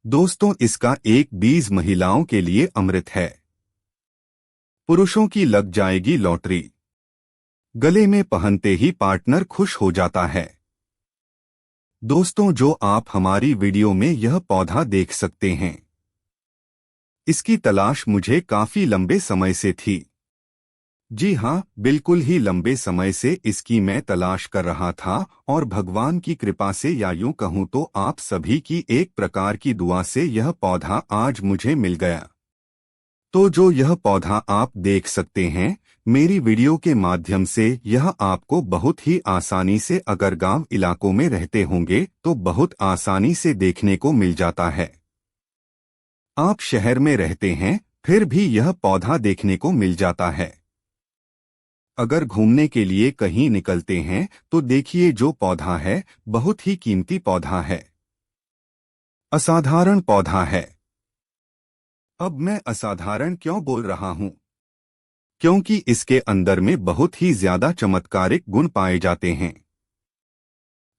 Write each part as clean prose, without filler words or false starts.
दोस्तों, इसका एक बीज महिलाओं के लिए अमृत है। पुरुषों की लग जाएगी लॉटरी। गले में पहनते ही पार्टनर खुश हो जाता है। दोस्तों, जो आप हमारी वीडियो में यह पौधा देख सकते हैं, इसकी तलाश मुझे काफी लंबे समय से थी। जी हाँ, बिल्कुल ही लंबे समय से इसकी मैं तलाश कर रहा था और भगवान की कृपा से, या यूं कहूँ तो आप सभी की एक प्रकार की दुआ से यह पौधा आज मुझे मिल गया। तो जो यह पौधा आप देख सकते हैं, मेरी वीडियो के माध्यम से यह आपको बहुत ही आसानी से, अगर गांव इलाकों में रहते होंगे तो बहुत आसानी से देखने को मिल जाता है। आप शहर में रहते हैं फिर भी यह पौधा देखने को मिल जाता है। अगर घूमने के लिए कहीं निकलते हैं तो देखिए, जो पौधा है बहुत ही कीमती पौधा है, असाधारण पौधा है। अब मैं असाधारण क्यों बोल रहा हूं? क्योंकि इसके अंदर में बहुत ही ज्यादा चमत्कारिक गुण पाए जाते हैं।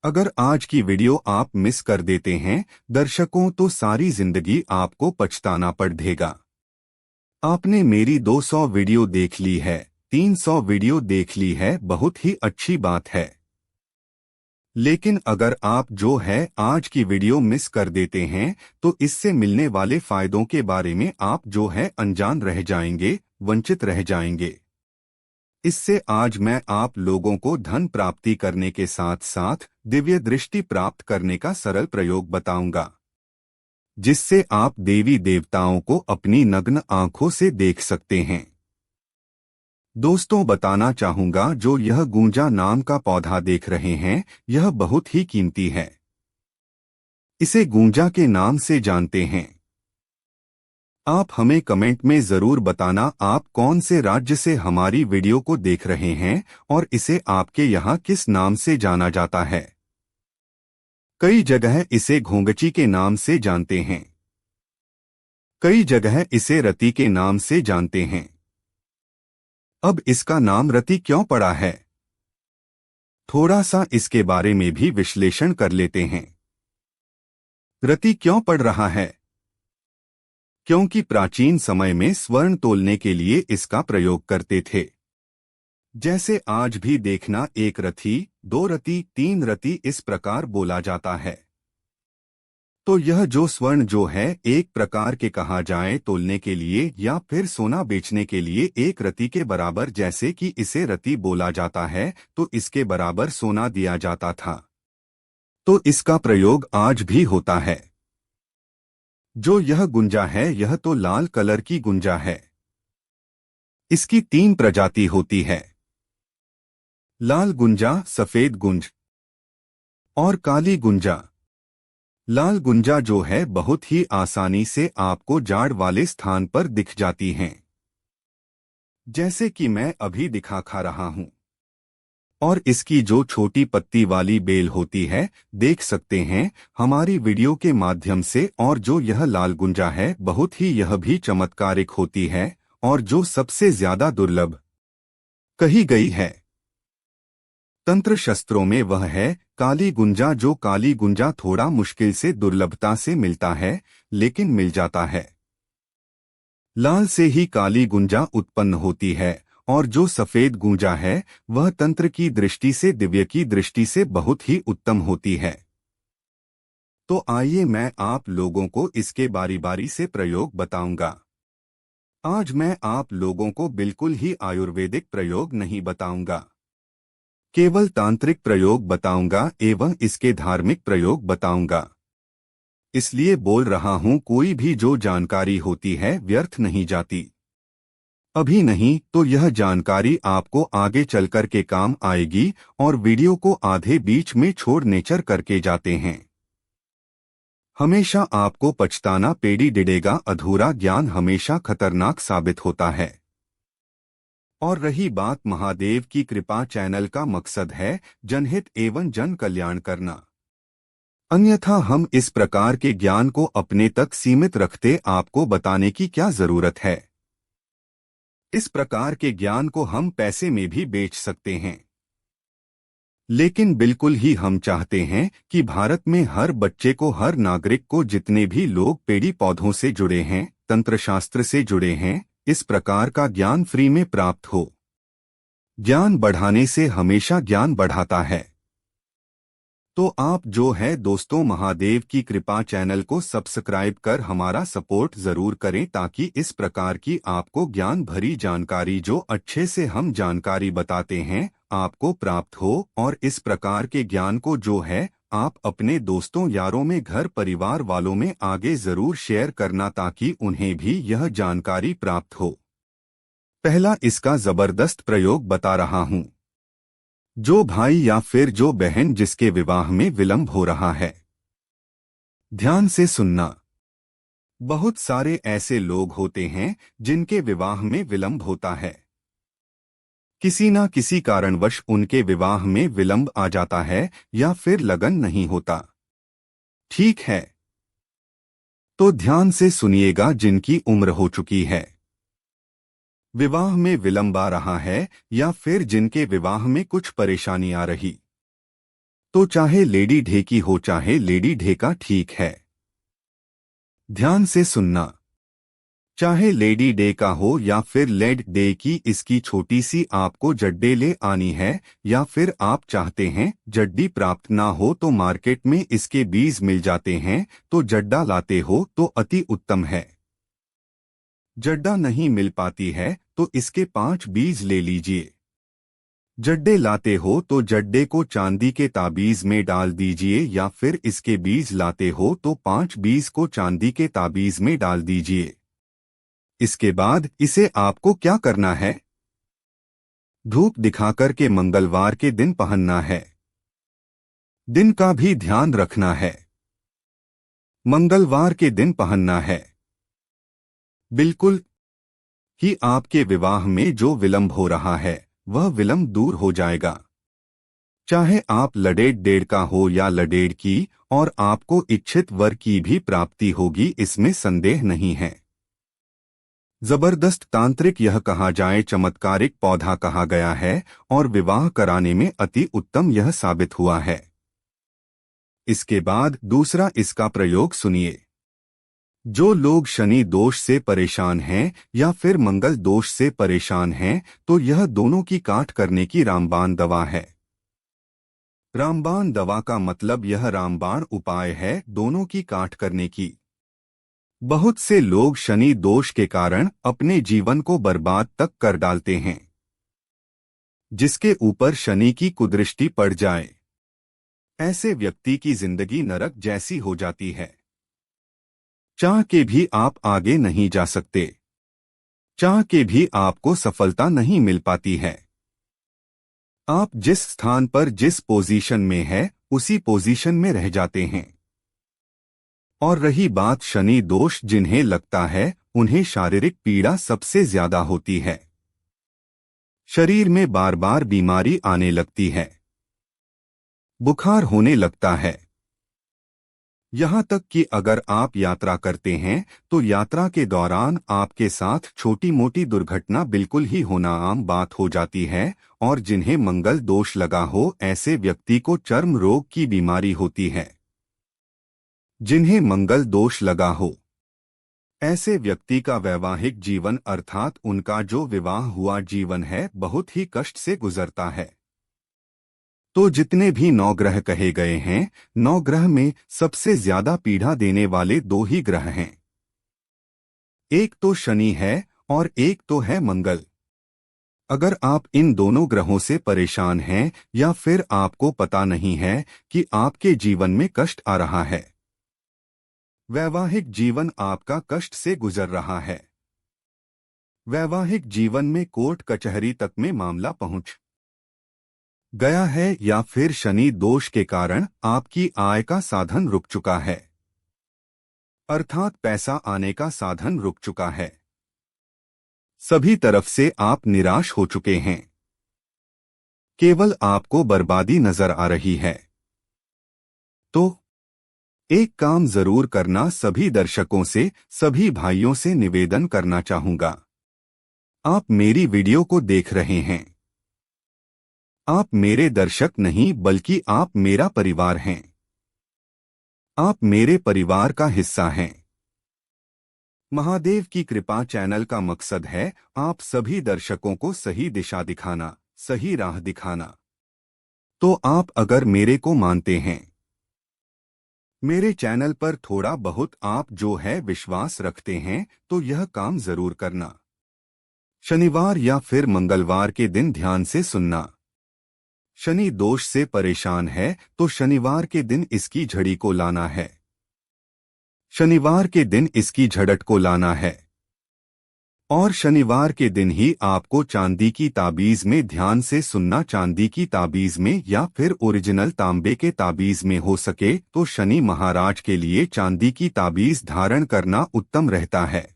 अगर आज की वीडियो आप मिस कर देते हैं दर्शकों, तो सारी जिंदगी आपको पछताना पड़ेगा। आपने मेरी 200 वीडियो देख ली है, 300 वीडियो देख ली है, बहुत ही अच्छी बात है। लेकिन अगर आप जो है आज की वीडियो मिस कर देते हैं तो इससे मिलने वाले फायदों के बारे में आप जो है अनजान रह जाएंगे, वंचित रह जाएंगे। इससे आज मैं आप लोगों को धन प्राप्ति करने के साथ साथ दिव्य दृष्टि प्राप्त करने का सरल प्रयोग बताऊंगा, जिससे आप देवी देवताओं को अपनी नग्न आंखों से देख सकते हैं। दोस्तों, बताना चाहूंगा, जो यह गूंजा नाम का पौधा देख रहे हैं, यह बहुत ही कीमती है। इसे गूंजा के नाम से जानते हैं। आप हमें कमेंट में जरूर बताना आप कौन से राज्य से हमारी वीडियो को देख रहे हैं और इसे आपके यहाँ किस नाम से जाना जाता है। कई जगह इसे घोंगची के नाम से जानते हैं, कई जगह इसे रति के नाम से जानते हैं। अब इसका नाम रति क्यों पड़ा है, थोड़ा सा इसके बारे में भी विश्लेषण कर लेते हैं। रति क्यों पड़ रहा है? क्योंकि प्राचीन समय में स्वर्ण तोलने के लिए इसका प्रयोग करते थे। जैसे आज भी देखना, एक रति, दो रति, तीन रति, इस प्रकार बोला जाता है। तो यह जो स्वर्ण जो है एक प्रकार के कहा जाए तोलने के लिए या फिर सोना बेचने के लिए एक रति के बराबर, जैसे कि इसे रति बोला जाता है तो इसके बराबर सोना दिया जाता था। तो इसका प्रयोग आज भी होता है। जो यह गुंजा है यह तो लाल कलर की गुंजा है। इसकी 3 प्रजाति होती है, लाल गुंजा, सफेद गुंज और काली गुंजा। लाल गुंजा जो है बहुत ही आसानी से आपको जाड़ वाले स्थान पर दिख जाती हैं, जैसे कि मैं अभी दिखा खा रहा हूं। और इसकी जो छोटी पत्ती वाली बेल होती है, देख सकते हैं हमारी वीडियो के माध्यम से। और जो यह लाल गुंजा है बहुत ही यह भी चमत्कारिक होती है और जो सबसे ज्यादा दुर्लभ कही गई है तंत्र शस्त्रों में, वह है काली गुंजा। जो काली गुंजा थोड़ा मुश्किल से, दुर्लभता से मिलता है, लेकिन मिल जाता है। लाल से ही काली गुंजा उत्पन्न होती है और जो सफेद गुंजा है वह तंत्र की दृष्टि से, दिव्य की दृष्टि से बहुत ही उत्तम होती है। तो आइए मैं आप लोगों को इसके बारी बारी से प्रयोग बताऊंगा। आज मैं आप लोगों को बिल्कुल ही आयुर्वेदिक प्रयोग नहीं बताऊंगा, केवल तांत्रिक प्रयोग बताऊंगा एवं इसके धार्मिक प्रयोग बताऊंगा। इसलिए बोल रहा हूं, कोई भी जो जानकारी होती है व्यर्थ नहीं जाती। अभी नहीं तो यह जानकारी आपको आगे चलकर के काम आएगी और वीडियो को आधे बीच में छोड़ नेचर करके जाते हैं, हमेशा आपको पछताना पेड़ी डिडेगा। अधूरा ज्ञान हमेशा खतरनाक साबित होता है। और रही बात महादेव की कृपा, चैनल का मकसद है जनहित एवं जन कल्याण करना। अन्यथा हम इस प्रकार के ज्ञान को अपने तक सीमित रखते, आपको बताने की क्या जरूरत है। इस प्रकार के ज्ञान को हम पैसे में भी बेच सकते हैं। लेकिन बिल्कुल ही हम चाहते हैं कि भारत में हर बच्चे को, हर नागरिक को, जितने भी लोग पेड़ी पौधों से जुड़े हैं, तंत्रशास्त्र से जुड़े हैं, इस प्रकार का ज्ञान फ्री में प्राप्त हो। ज्ञान बढ़ाने से हमेशा ज्ञान बढ़ाता है। तो आप जो है दोस्तों, महादेव की कृपा चैनल को सब्सक्राइब कर हमारा सपोर्ट जरूर करें, ताकि इस प्रकार की आपको ज्ञान भरी जानकारी, जो अच्छे से हम जानकारी बताते हैं, आपको प्राप्त हो। और इस प्रकार के ज्ञान को जो है आप अपने दोस्तों, यारों में, घर परिवार वालों में आगे जरूर शेयर करना, ताकि उन्हें भी यह जानकारी प्राप्त हो। पहला इसका जबरदस्त प्रयोग बता रहा हूं। जो भाई या फिर जो बहन जिसके विवाह में विलंब हो रहा है, ध्यान से सुनना। बहुत सारे ऐसे लोग होते हैं जिनके विवाह में विलंब होता है। किसी न किसी कारणवश उनके विवाह में विलंब आ जाता है या फिर लगन नहीं होता। ठीक है, तो ध्यान से सुनिएगा। जिनकी उम्र हो चुकी है, विवाह में विलंब आ रहा है, या फिर जिनके विवाह में कुछ परेशानी आ रही, तो चाहे लेडी ढेकी हो चाहे लेडी ढेका, ठीक है, ध्यान से सुनना। चाहे लेडी डे का हो या फिर लेड डे की, इसकी छोटी सी आपको जड्डे ले आनी है, या फिर आप चाहते हैं जड्डी प्राप्त ना हो तो मार्केट में इसके बीज मिल जाते हैं, तो जड्डा लाते हो तो अति उत्तम है। जड्डा नहीं मिल पाती है तो इसके 5 बीज ले लीजिए। जड्डे लाते हो तो जड्डे को चांदी के ताबीज में डाल दीजिए, या फिर इसके बीज लाते हो तो 5 बीज को चांदी के ताबीज में डाल दीजिए। इसके बाद इसे आपको क्या करना है? धूप दिखाकर के मंगलवार के दिन पहनना है। दिन का भी ध्यान रखना है, मंगलवार के दिन पहनना है। बिल्कुल ही आपके विवाह में जो विलंब हो रहा है वह विलंब दूर हो जाएगा। चाहे आप लडेड़ डेढ़ का हो या लडेड़ की, और आपको इच्छित वर की भी प्राप्ति होगी, इसमें संदेह नहीं है। जबरदस्त तांत्रिक यह कहा जाए चमत्कारिक पौधा कहा गया है, और विवाह कराने में अति उत्तम यह साबित हुआ है। इसके बाद दूसरा इसका प्रयोग सुनिए। जो लोग शनि दोष से परेशान हैं या फिर मंगल दोष से परेशान हैं, तो यह दोनों की काट करने की रामबाण दवा है। रामबाण दवा का मतलब यह रामबाण उपाय है दोनों की काट करने की। बहुत से लोग शनि दोष के कारण अपने जीवन को बर्बाद तक कर डालते हैं। जिसके ऊपर शनि की कुदृष्टि पड़ जाए, ऐसे व्यक्ति की जिंदगी नरक जैसी हो जाती है। चाह के भी आप आगे नहीं जा सकते, चाह के भी आपको सफलता नहीं मिल पाती है। आप जिस स्थान पर, जिस पोजीशन में है, उसी पोजीशन में रह जाते हैं। और रही बात शनि दोष, जिन्हें लगता है उन्हें शारीरिक पीड़ा सबसे ज्यादा होती है। शरीर में बार बार बीमारी आने लगती है, बुखार होने लगता है। यहाँ तक कि अगर आप यात्रा करते हैं तो यात्रा के दौरान आपके साथ छोटी मोटी दुर्घटना बिल्कुल ही होना आम बात हो जाती है। और जिन्हें मंगल दोष लगा हो, ऐसे व्यक्ति को चर्म रोग की बीमारी होती है। जिन्हें मंगल दोष लगा हो, ऐसे व्यक्ति का वैवाहिक जीवन अर्थात उनका जो विवाह हुआ जीवन है, बहुत ही कष्ट से गुजरता है। तो जितने भी 9 ग्रह कहे गए हैं, 9 ग्रह में सबसे ज्यादा पीड़ा देने वाले 2 ही ग्रह हैं। एक तो शनि है और एक तो है मंगल। अगर आप इन दोनों ग्रहों से परेशान हैं, या फिर आपको पता नहीं है कि आपके जीवन में कष्ट आ रहा है, वैवाहिक जीवन आपका कष्ट से गुजर रहा है, वैवाहिक जीवन में कोर्ट कचहरी तक में मामला पहुंच गया है, या फिर शनि दोष के कारण आपकी आय का साधन रुक चुका है, अर्थात पैसा आने का साधन रुक चुका है, सभी तरफ से आप निराश हो चुके हैं, केवल आपको बर्बादी नजर आ रही है, तो एक काम जरूर करना। सभी दर्शकों से, सभी भाइयों से निवेदन करना चाहूंगा। आप मेरी वीडियो को देख रहे हैं, आप मेरे दर्शक नहीं बल्कि आप मेरा परिवार हैं। आप मेरे परिवार का हिस्सा हैं। महादेव की कृपा चैनल का मकसद है आप सभी दर्शकों को सही दिशा दिखाना, सही राह दिखाना। तो आप अगर मेरे को मानते हैं, मेरे चैनल पर थोड़ा बहुत आप जो है विश्वास रखते हैं, तो यह काम जरूर करना। शनिवार या फिर मंगलवार के दिन ध्यान से सुनना। शनि दोष से परेशान है तो शनिवार के दिन इसकी झड़ी को लाना है। शनिवार के दिन इसकी झड़ट को लाना है। और शनिवार के दिन ही आपको चांदी की ताबीज में ध्यान से सुनना। चांदी की ताबीज में या फिर ओरिजिनल तांबे के ताबीज में हो सके तो शनि महाराज के लिए चांदी की ताबीज धारण करना उत्तम रहता है।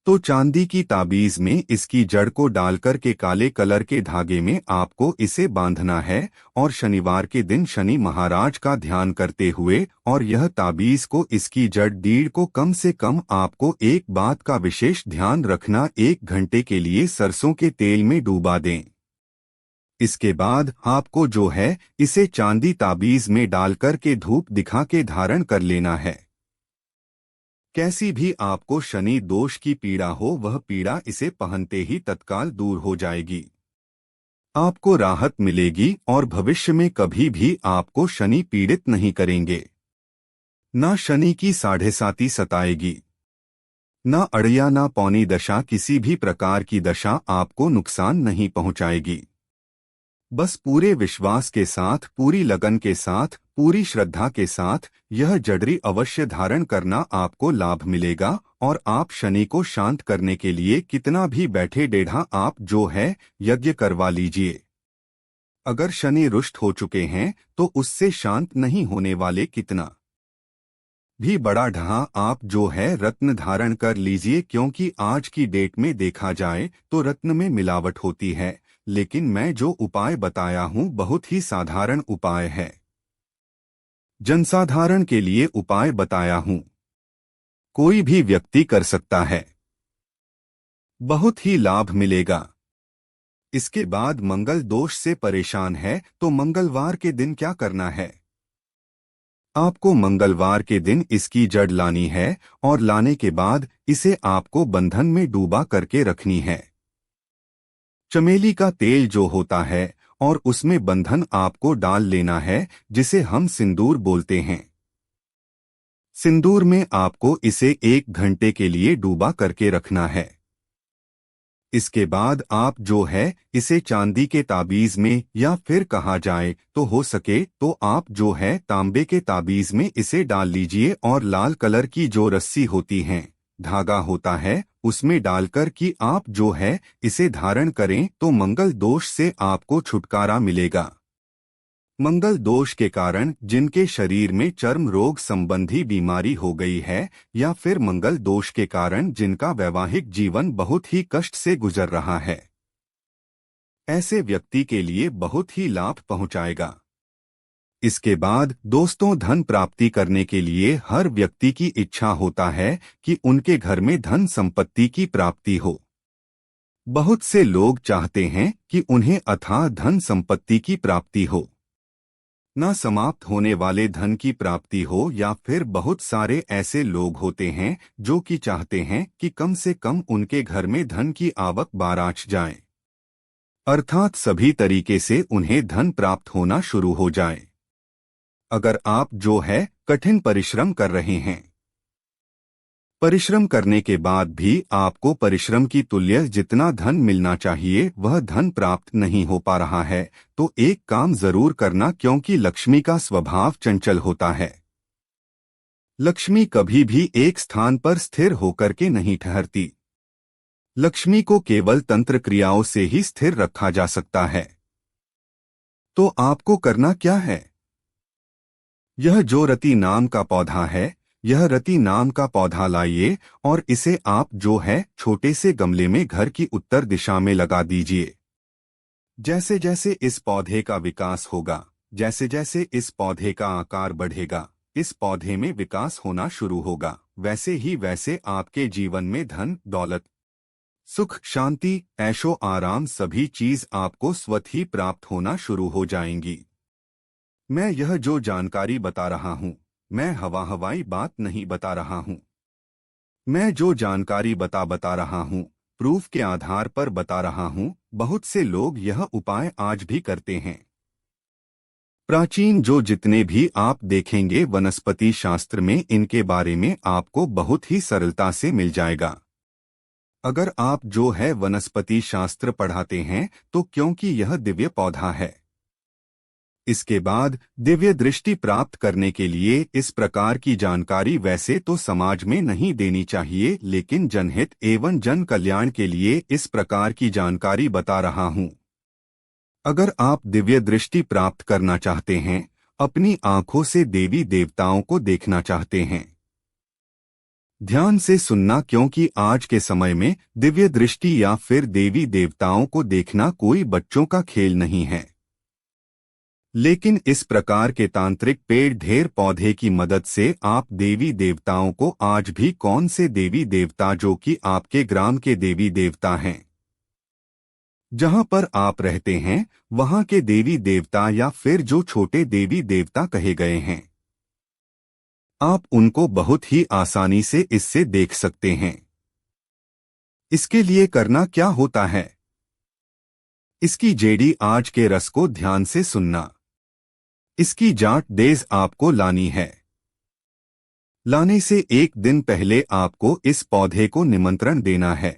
तो चांदी की ताबीज में इसकी जड़ को डालकर के काले कलर के धागे में आपको इसे बांधना है और शनिवार के दिन शनि महाराज का ध्यान करते हुए और यह ताबीज को इसकी जड़ डीड़ को कम से कम आपको एक बात का विशेष ध्यान रखना, 1 घंटे के लिए सरसों के तेल में डूबा दें। इसके बाद आपको जो है इसे चांदी ताबीज में डालकर के धूप दिखा के धारण कर लेना है। कैसी भी आपको शनि दोष की पीड़ा हो वह पीड़ा इसे पहनते ही तत्काल दूर हो जाएगी। आपको राहत मिलेगी और भविष्य में कभी भी आपको शनि पीड़ित नहीं करेंगे। ना शनि की 7.5 सताएगी, ना अड़िया ना पौनी दशा, किसी भी प्रकार की दशा आपको नुकसान नहीं पहुंचाएगी। बस पूरे विश्वास के साथ, पूरी लगन के साथ, पूरी श्रद्धा के साथ यह जड़री अवश्य धारण करना, आपको लाभ मिलेगा। और आप शनि को शांत करने के लिए कितना भी बैठे टेढ़ा आप जो है यज्ञ करवा लीजिए। अगर शनि रुष्ट हो चुके हैं तो उससे शांत नहीं होने वाले कितना भी बड़ा ढहा आप जो है रत्न धारण कर लीजिए, क्योंकि आज की डेट में देखा जाए तो रत्न में मिलावट होती है। लेकिन मैं जो उपाय बताया हूं बहुत ही साधारण उपाय है, जनसाधारण के लिए उपाय बताया हूं, कोई भी व्यक्ति कर सकता है, बहुत ही लाभ मिलेगा। इसके बाद मंगल दोष से परेशान है तो मंगलवार के दिन क्या करना है? आपको मंगलवार के दिन इसकी जड़ लानी है और लाने के बाद इसे आपको बंधन में डूबा करके रखनी है। चमेली का तेल जो होता है और उसमें बंधन आपको डाल लेना है, जिसे हम सिंदूर बोलते हैं। सिंदूर में आपको इसे 1 घंटे के लिए डूबा करके रखना है। इसके बाद आप जो है इसे चांदी के ताबीज में या फिर कहा जाए तो हो सके तो आप जो है तांबे के ताबीज में इसे डाल लीजिए और लाल कलर की जो रस्सी होती है, धागा होता है, उसमें डालकर कि आप जो है इसे धारण करें तो मंगल दोष से आपको छुटकारा मिलेगा। मंगल दोष के कारण जिनके शरीर में चर्म रोग संबंधी बीमारी हो गई है या फिर मंगल दोष के कारण जिनका वैवाहिक जीवन बहुत ही कष्ट से गुजर रहा है, ऐसे व्यक्ति के लिए बहुत ही लाभ पहुंचाएगा। इसके बाद दोस्तों, धन प्राप्ति करने के लिए हर व्यक्ति की इच्छा होता है कि उनके घर में धन संपत्ति की प्राप्ति हो। बहुत से लोग चाहते हैं कि उन्हें अथाह धन संपत्ति की प्राप्ति हो, न समाप्त होने वाले धन की प्राप्ति हो, या फिर बहुत सारे ऐसे लोग होते हैं जो कि चाहते हैं कि कम से कम उनके घर में धन की आवक बाराच जाए, अर्थात सभी तरीके से उन्हें धन प्राप्त होना शुरू हो जाए। अगर आप जो है कठिन परिश्रम कर रहे हैं, परिश्रम करने के बाद भी आपको परिश्रम की तुल्य जितना धन मिलना चाहिए वह धन प्राप्त नहीं हो पा रहा है, तो एक काम जरूर करना, क्योंकि लक्ष्मी का स्वभाव चंचल होता है। लक्ष्मी कभी भी एक स्थान पर स्थिर होकर के नहीं ठहरती। लक्ष्मी को केवल तंत्र क्रियाओं से ही स्थिर रखा जा सकता है। तो आपको करना क्या है? यह जो रति नाम का पौधा है, यह रति नाम का पौधा लाइए और इसे आप जो है छोटे से गमले में घर की उत्तर दिशा में लगा दीजिए। जैसे जैसे इस पौधे का विकास होगा, जैसे जैसे इस पौधे का आकार बढ़ेगा, इस पौधे में विकास होना शुरू होगा, वैसे ही वैसे आपके जीवन में धन दौलत सुख, शांति, ऐशो आराम सभी चीज आपको स्वतः ही प्राप्त होना शुरू हो जाएंगी। मैं यह जो जानकारी बता रहा हूँ, मैं हवाई बात नहीं बता रहा हूँ। मैं जो जानकारी बता रहा हूँ, प्रूफ के आधार पर बता रहा हूँ। बहुत से लोग यह उपाय आज भी करते हैं। प्राचीन जो जितने भी आप देखेंगे वनस्पति शास्त्र में, इनके बारे में आपको बहुत ही सरलता से मिल जाएगा। अगर आप जो है वनस्पति शास्त्र पढ़ाते हैं तो क्योंकि यह दिव्य पौधा है। इसके बाद दिव्य दृष्टि प्राप्त करने के लिए इस प्रकार की जानकारी वैसे तो समाज में नहीं देनी चाहिए, लेकिन जनहित एवं जन कल्याण के लिए इस प्रकार की जानकारी बता रहा हूँ। अगर आप दिव्य दृष्टि प्राप्त करना चाहते हैं, अपनी आंखों से देवी देवताओं को देखना चाहते हैं, ध्यान से सुनना, क्योंकि आज के समय में दिव्य दृष्टि या फिर देवी देवताओं को देखना कोई बच्चों का खेल नहीं है। लेकिन इस प्रकार के तांत्रिक पेड़ ढेर पौधे की मदद से आप देवी देवताओं को, आज भी कौन से देवी देवता जो कि आपके ग्राम के देवी देवता हैं, जहां पर आप रहते हैं वहां के देवी देवता या फिर जो छोटे देवी देवता कहे गए हैं, आप उनको बहुत ही आसानी से इससे देख सकते हैं। इसके लिए करना क्या होता है, इसकी जेडी आज के रस को ध्यान से सुनना। इसकी जाट डेज आपको लानी है। लाने से एक दिन पहले आपको इस पौधे को निमंत्रण देना है।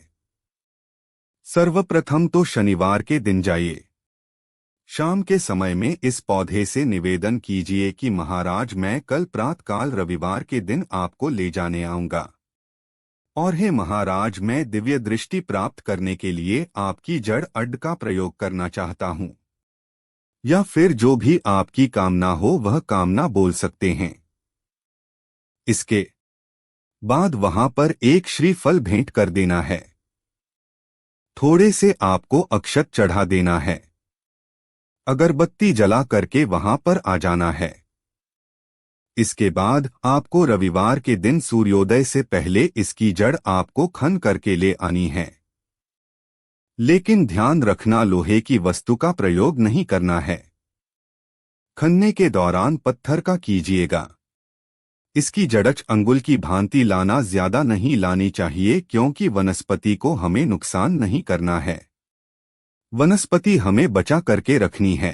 सर्वप्रथम तो शनिवार के दिन जाइए। शाम के समय में इस पौधे से निवेदन कीजिए कि महाराज, मैं कल प्रातःकाल रविवार के दिन आपको ले जाने आऊंगा, और हे महाराज, मैं दिव्य दृष्टि प्राप्त करने के लिए आपकी जड़ अड्ड का प्रयोग करना चाहता हूं। या फिर जो भी आपकी कामना हो वह कामना बोल सकते हैं। इसके बाद वहां पर एक श्रीफल भेंट कर देना है। थोड़े से आपको अक्षत चढ़ा देना है। अगरबत्ती जला करके वहां पर आ जाना है। इसके बाद आपको रविवार के दिन सूर्योदय से पहले इसकी जड़ आपको खन करके ले आनी है। लेकिन ध्यान रखना, लोहे की वस्तु का प्रयोग नहीं करना है। खनने के दौरान पत्थर का कीजिएगा। इसकी जड़च अंगुल की भांति लाना, ज्यादा नहीं लानी चाहिए, क्योंकि वनस्पति को हमें नुकसान नहीं करना है। वनस्पति हमें बचा करके रखनी है।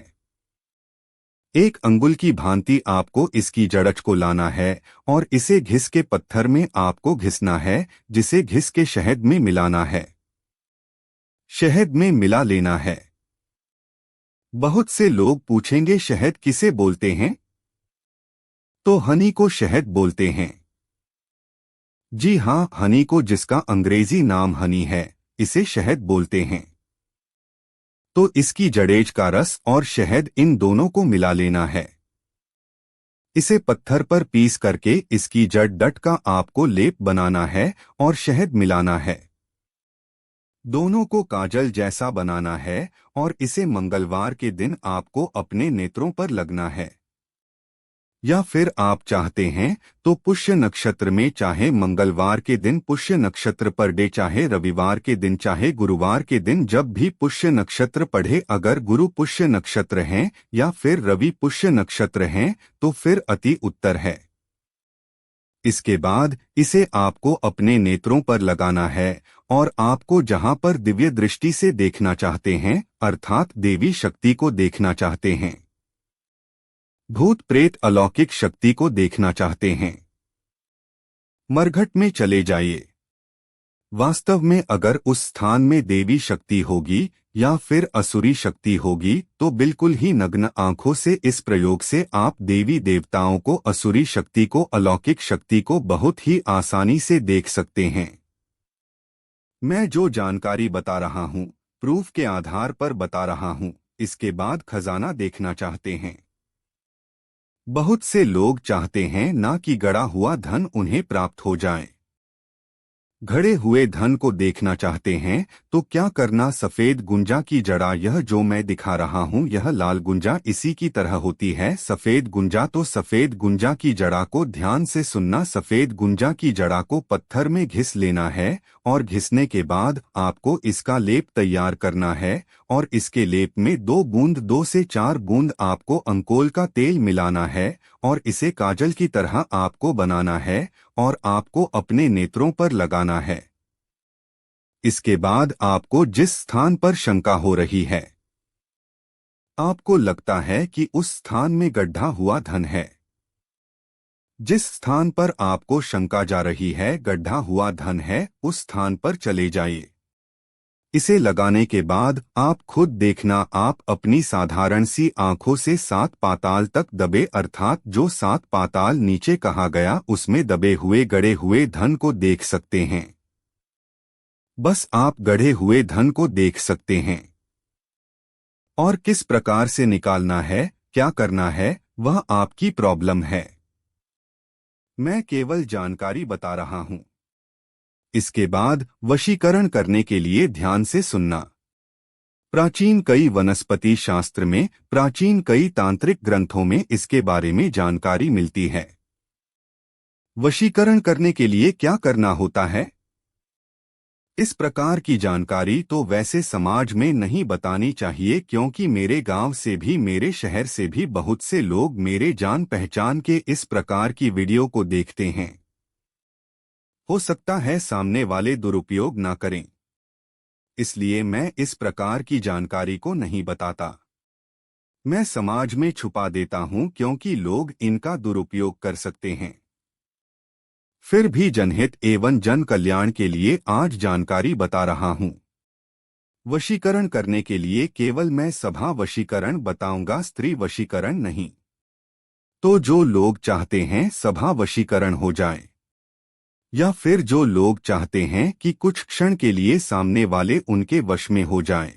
एक अंगुल की भांति आपको इसकी जड़च को लाना है और इसे घिस के पत्थर में आपको घिसना है, जिसे घिस के शहद में मिलाना है। शहद में मिला लेना है। बहुत से लोग पूछेंगे शहद किसे बोलते हैं, तो हनी को शहद बोलते हैं। जी हाँ, हनी को, जिसका अंग्रेजी नाम हनी है, इसे शहद बोलते हैं। तो इसकी जड़ेज का रस और शहद, इन दोनों को मिला लेना है। इसे पत्थर पर पीस करके इसकी जड़ डट का आपको लेप बनाना है और शहद मिलाना है। दोनों को काजल जैसा बनाना है और इसे मंगलवार के दिन आपको अपने नेत्रों पर लगना है। या फिर आप चाहते हैं तो पुष्य नक्षत्र में, चाहे मंगलवार के दिन पुष्य नक्षत्र पर डे, चाहे रविवार के दिन, चाहे गुरुवार के दिन, जब भी पुष्य नक्षत्र पढ़े, अगर गुरु पुष्य नक्षत्र हैं या फिर रवि पुष्य नक्षत्र हैं तो फिर अति उत्तर है। इसके बाद इसे आपको अपने नेत्रों पर लगाना है और आपको जहां पर दिव्य दृष्टि से देखना चाहते हैं, अर्थात देवी शक्ति को देखना चाहते हैं, भूत प्रेत अलौकिक शक्ति को देखना चाहते हैं, मरघट में चले जाइए। वास्तव में अगर उस स्थान में देवी शक्ति होगी या फिर असुरी शक्ति होगी तो बिल्कुल ही नग्न आंखों से इस प्रयोग से आप देवी देवताओं को, असुरी शक्ति को, अलौकिक शक्ति को बहुत ही आसानी से देख सकते हैं। मैं जो जानकारी बता रहा हूँ, प्रूफ के आधार पर बता रहा हूँ। इसके बाद खजाना देखना चाहते हैं। बहुत से लोग चाहते हैं ना कि गड़ा हुआ धन उन्हें प्राप्त हो जाए। घड़े हुए धन को देखना चाहते हैं तो क्या करना? सफेद गुंजा की जड़ा, यह जो मैं दिखा रहा हूँ यह लाल गुंजा इसी की तरह होती है सफेद गुंजा। तो सफेद गुंजा की जड़ा को ध्यान से सुनना। सफेद गुंजा की जड़ा को पत्थर में घिस लेना है और घिसने के बाद आपको इसका लेप तैयार करना है और इसके लेप में 2 से 4 बूंद आपको अंकोल का तेल मिलाना है और इसे काजल की तरह आपको बनाना है और आपको अपने नेत्रों पर लगाना है। इसके बाद आपको जिस स्थान पर शंका हो रही है, आपको लगता है कि उस स्थान में गड्ढा हुआ धन है, जिस स्थान पर आपको शंका जा रही है गड्ढा हुआ धन है, उस स्थान पर चले जाइए। इसे लगाने के बाद आप खुद देखना, आप अपनी साधारण सी आंखों से 7 पाताल तक दबे, अर्थात जो 7 पाताल नीचे कहा गया उसमें दबे हुए गड़े हुए धन को देख सकते हैं। बस आप गढ़े हुए धन को देख सकते हैं। और किस प्रकार से निकालना है, क्या करना है, वह आपकी प्रॉब्लम है। मैं केवल जानकारी बता रहा हूं। इसके बाद वशीकरण करने के लिए ध्यान से सुनना। प्राचीन कई वनस्पति शास्त्र में, प्राचीन कई तांत्रिक ग्रंथों में इसके बारे में जानकारी मिलती है। वशीकरण करने के लिए क्या करना होता है? इस प्रकार की जानकारी तो वैसे समाज में नहीं बतानी चाहिए, क्योंकि मेरे गांव से भी, मेरे शहर से भी बहुत से लोग मेरे जान पहचान के इस प्रकार की वीडियो को देखते हैं। हो सकता है सामने वाले दुरुपयोग ना करें, इसलिए मैं इस प्रकार की जानकारी को नहीं बताता। मैं समाज में छुपा देता हूं क्योंकि लोग इनका दुरुपयोग कर सकते हैं। फिर भी जनहित एवं जन कल्याण के लिए आज जानकारी बता रहा हूं। वशीकरण करने के लिए केवल मैं सभा वशीकरण बताऊंगा, स्त्री वशीकरण नहीं। तो जो लोग चाहते हैं सभा वशीकरण हो जाए, या फिर जो लोग चाहते हैं कि कुछ क्षण के लिए सामने वाले उनके वश में हो जाएं,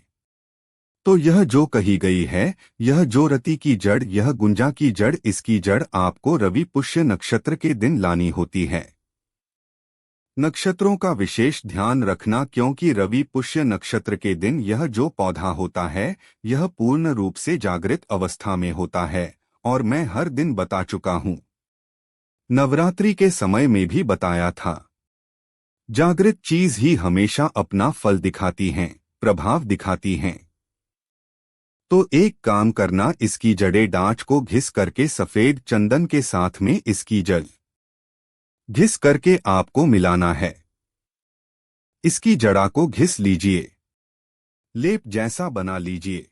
तो यह जो कही गई है, यह जो रति की जड़, यह गुंजा की जड़, इसकी जड़ आपको रवि पुष्य नक्षत्र के दिन लानी होती है। नक्षत्रों का विशेष ध्यान रखना, क्योंकि रवि पुष्य नक्षत्र के दिन यह जो पौधा होता है यह पूर्ण रूप से जागृत अवस्था में होता है, और मैं हर दिन बता चुका हूं। नवरात्रि के समय में भी बताया था। जागृत चीज ही हमेशा अपना फल दिखाती हैं, प्रभाव दिखाती हैं। तो एक काम करना, इसकी जड़ें डांच को घिस करके सफेद चंदन के साथ में इसकी जड़ घिस करके आपको मिलाना है। इसकी जड़ा को घिस लीजिए, लेप जैसा बना लीजिए,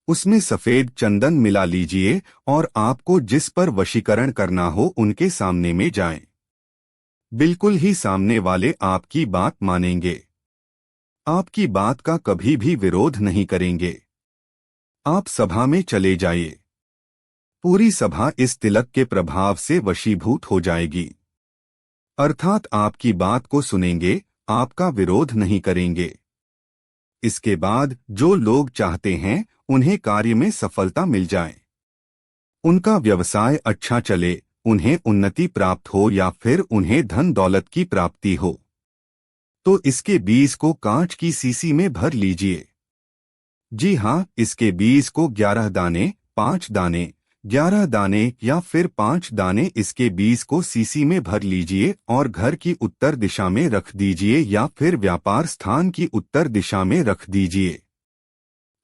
उसमें सफेद चंदन मिला लीजिए और आपको जिस पर वशीकरण करना हो उनके सामने में जाएं। बिल्कुल ही सामने वाले आपकी बात मानेंगे, आपकी बात का कभी भी विरोध नहीं करेंगे। आप सभा में चले जाइए, पूरी सभा इस तिलक के प्रभाव से वशीभूत हो जाएगी, अर्थात आपकी बात को सुनेंगे, आपका विरोध नहीं करेंगे। इसके बाद जो लोग चाहते हैं उन्हें कार्य में सफलता मिल जाए, उनका व्यवसाय अच्छा चले, उन्हें उन्नति प्राप्त हो या फिर उन्हें धन दौलत की प्राप्ति हो, तो इसके बीज को कांच की सीसी में भर लीजिए। जी हाँ, इसके बीज को 11 दाने, 5 दाने, 11 दाने या फिर 5 दाने इसके बीज को सीसी में भर लीजिए और घर की उत्तर दिशा में रख दीजिए या फिर व्यापार स्थान की उत्तर दिशा में रख दीजिए।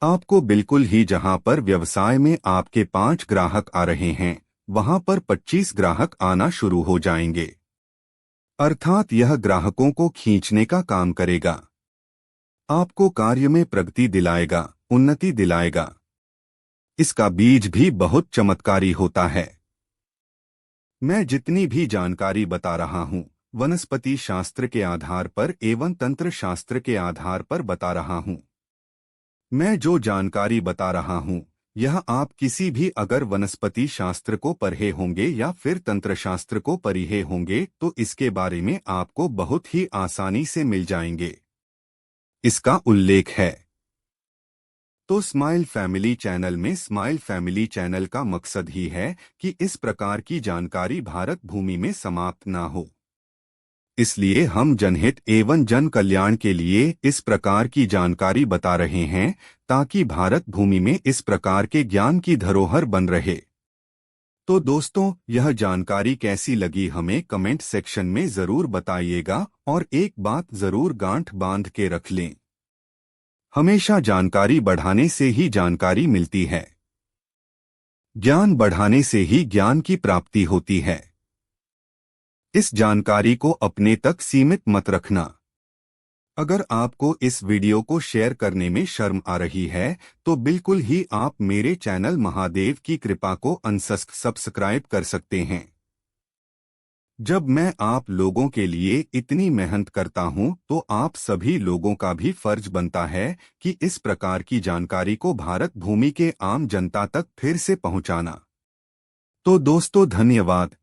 आपको बिल्कुल ही जहां पर व्यवसाय में आपके 5 ग्राहक आ रहे हैं वहां पर 25 ग्राहक आना शुरू हो जाएंगे, अर्थात यह ग्राहकों को खींचने का काम करेगा, आपको कार्य में प्रगति दिलाएगा, उन्नति दिलाएगा। इसका बीज भी बहुत चमत्कारी होता है। मैं जितनी भी जानकारी बता रहा हूं वनस्पति शास्त्र के आधार पर एवं तंत्र शास्त्र के आधार पर बता रहा हूं। मैं जो जानकारी बता रहा हूं यह आप किसी भी अगर वनस्पति शास्त्र को पढ़े होंगे या फिर तंत्र शास्त्र को पढ़े होंगे तो इसके बारे में आपको बहुत ही आसानी से मिल जाएंगे। इसका उल्लेख है। तो स्माइल फैमिली चैनल में, स्माइल फैमिली चैनल का मकसद ही है कि इस प्रकार की जानकारी भारत भूमि में समाप्त ना हो। इसलिए हम जनहित एवं जन कल्याण के लिए इस प्रकार की जानकारी बता रहे हैं, ताकि भारत भूमि में इस प्रकार के ज्ञान की धरोहर बन रहे। तो दोस्तों, यह जानकारी कैसी लगी हमें कमेंट सेक्शन में जरूर बताइएगा, और एक बात जरूर गांठ बांध के रख लें, हमेशा जानकारी बढ़ाने से ही जानकारी मिलती है, ज्ञान बढ़ाने से ही ज्ञान की प्राप्ति होती है। इस जानकारी को अपने तक सीमित मत रखना। अगर आपको इस वीडियो को शेयर करने में शर्म आ रही है, तो बिल्कुल ही आप मेरे चैनल महादेव की कृपा को अनसब्सक्राइब कर सकते हैं। जब मैं आप लोगों के लिए इतनी मेहनत करता हूं, तो आप सभी लोगों का भी फर्ज बनता है कि इस प्रकार की जानकारी को भारत भूमि के आम जनता तक फिर से पहुंचाना। तो दोस्तों, धन्यवाद।